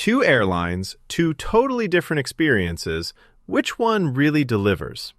Two airlines, two totally different experiences. Which one really delivers?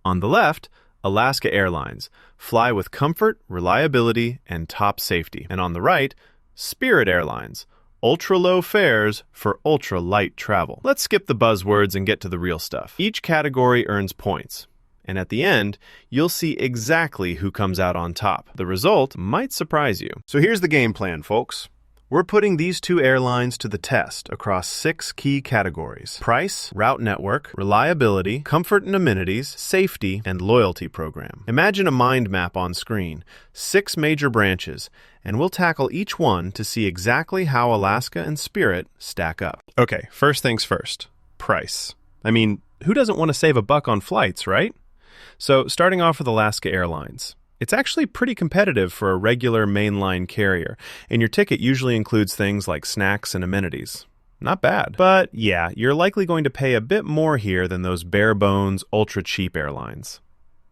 On the left, Alaska Airlines. Fly with comfort, reliability, and top safety. And on the right, Spirit Airlines. Ultra-low fares for ultra-light travel. Let's skip the buzzwords and get to the real stuff. Each category earns points. And at the end, you'll see exactly who comes out on top. The result might surprise you. So here's the game plan, folks. We're putting these two airlines to the test across 6 key categories: price, route network, reliability, comfort and amenities, safety, and loyalty program. Imagine a mind map on screen, 6 major branches, and we'll tackle each one to see exactly how Alaska and Spirit stack up. Okay, first things first, price. I mean, who doesn't want to save a buck on flights, right? So starting off with Alaska Airlines. It's actually pretty competitive for a regular mainline carrier, and your ticket usually includes things like snacks and amenities. Not bad. But yeah, you're likely going to pay a bit more here than those bare-bones, ultra-cheap airlines.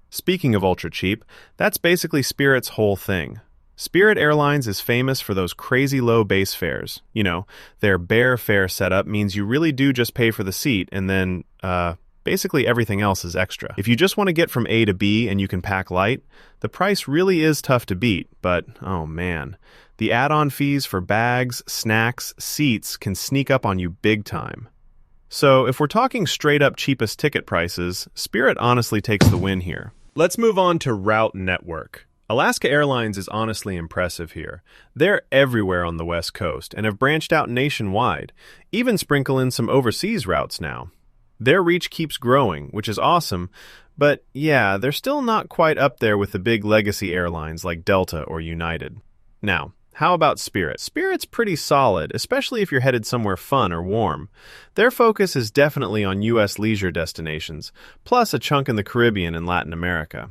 Speaking of ultra-cheap, that's basically Spirit's whole thing. Spirit Airlines is famous for those crazy low base fares. You know, their bare fare setup means you really do just pay for the seat, and then, basically everything else is extra. If you just want to get from A to B and you can pack light, the price really is tough to beat, but oh man, the add-on fees for bags, snacks, seats can sneak up on you big time. So if we're talking straight up cheapest ticket prices, Spirit honestly takes the win here. Let's move on to route network. Alaska Airlines is honestly impressive here. They're everywhere on the West Coast and have branched out nationwide, even sprinkle in some overseas routes now. Their reach keeps growing, which is awesome, but yeah, they're still not quite up there with the big legacy airlines like Delta or United. Now, how about Spirit? Spirit's pretty solid, especially if you're headed somewhere fun or warm. Their focus is definitely on U.S. leisure destinations, plus a chunk in the Caribbean and Latin America.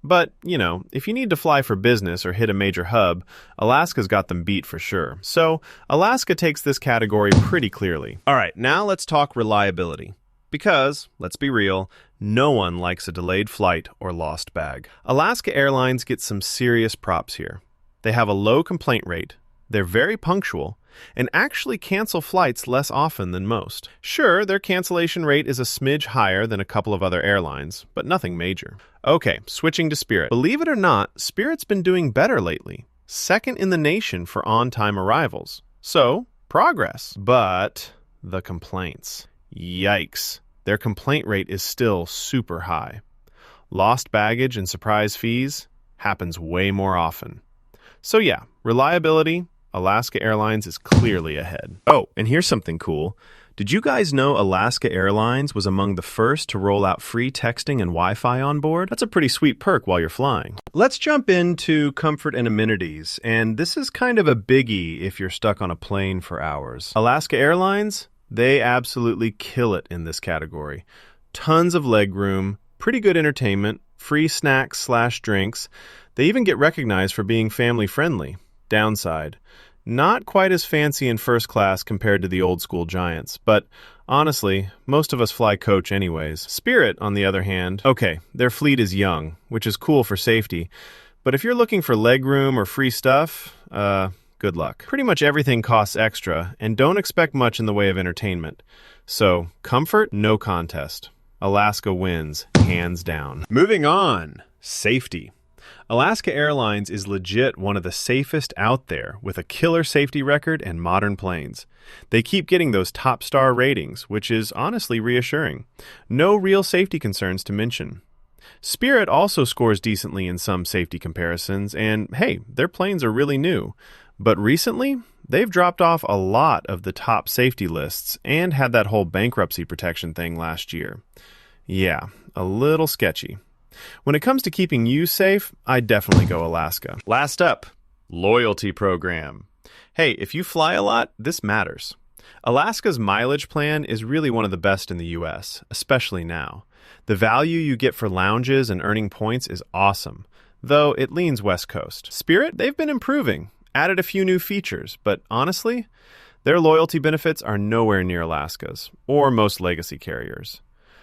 But, you know, if you need to fly for business or hit a major hub, Alaska's got them beat for sure. So, Alaska takes this category pretty clearly. All right, now let's talk reliability. Because, let's be real, no one likes a delayed flight or lost bag. Alaska Airlines gets some serious props here. They have a low complaint rate, they're very punctual, and actually cancel flights less often than most. Sure, their cancellation rate is a smidge higher than a couple of other airlines, but nothing major. Okay, switching to Spirit. Believe it or not, Spirit's been doing better lately. Second in the nation for on-time arrivals. So, progress. But the complaints. Yikes. Their complaint rate is still super high. Lost baggage and surprise fees happens way more often. So yeah, reliability, Alaska Airlines is clearly ahead. Oh, and here's something cool. Did you guys know Alaska Airlines was among the first to roll out free texting and Wi-Fi on board? That's a pretty sweet perk while you're flying. Let's jump into comfort and amenities, and this is kind of a biggie if you're stuck on a plane for hours. Alaska Airlines, they absolutely kill it in this category. Tons of legroom, pretty good entertainment, free snacks/drinks. They even get recognized for being family-friendly. Downside, not quite as fancy in first class compared to the old-school giants, but honestly, most of us fly coach anyways. Spirit, on the other hand, okay, their fleet is young, which is cool for safety, but if you're looking for legroom or free stuff, good luck. Pretty much everything costs extra, and don't expect much in the way of entertainment. So, comfort, no contest. Alaska wins, hands down. Moving on, safety. Alaska Airlines is legit one of the safest out there, with a killer safety record and modern planes. They keep getting those top star ratings, which is honestly reassuring. No real safety concerns to mention. Spirit also scores decently in some safety comparisons, and hey, their planes are really new. But recently, they've dropped off a lot of the top safety lists and had that whole bankruptcy protection thing last year. Yeah, a little sketchy. When it comes to keeping you safe, I'd definitely go Alaska. Last up, loyalty program. Hey, if you fly a lot, this matters. Alaska's mileage plan is really one of the best in the US, especially now. The value you get for lounges and earning points is awesome, though it leans West Coast. Spirit, they've been improving. Added a few new features, but honestly, their loyalty benefits are nowhere near Alaska's, or most legacy carriers.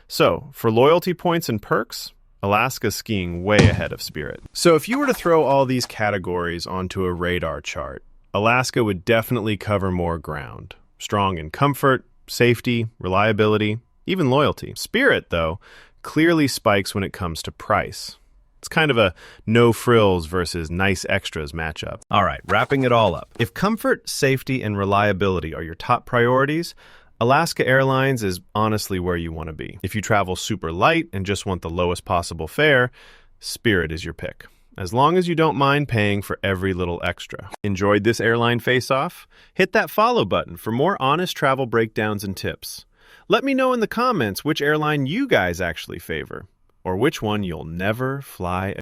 So, for loyalty points and perks, Alaska's skiing way ahead of Spirit. So if you were to throw all these categories onto a radar chart, Alaska would definitely cover more ground. strong in comfort, safety, reliability, even loyalty. Spirit, though, clearly spikes when it comes to price. It's kind of a no-frills versus nice extras matchup. All right, wrapping it all up. If comfort, safety, and reliability are your top priorities, Alaska Airlines is honestly where you want to be. If you travel super light and just want the lowest possible fare, Spirit is your pick, as long as you don't mind paying for every little extra. Enjoyed this airline face-off? Hit that follow button for more honest travel breakdowns and tips. Let me know in the comments which airline you guys actually favor, or which one you'll never fly again.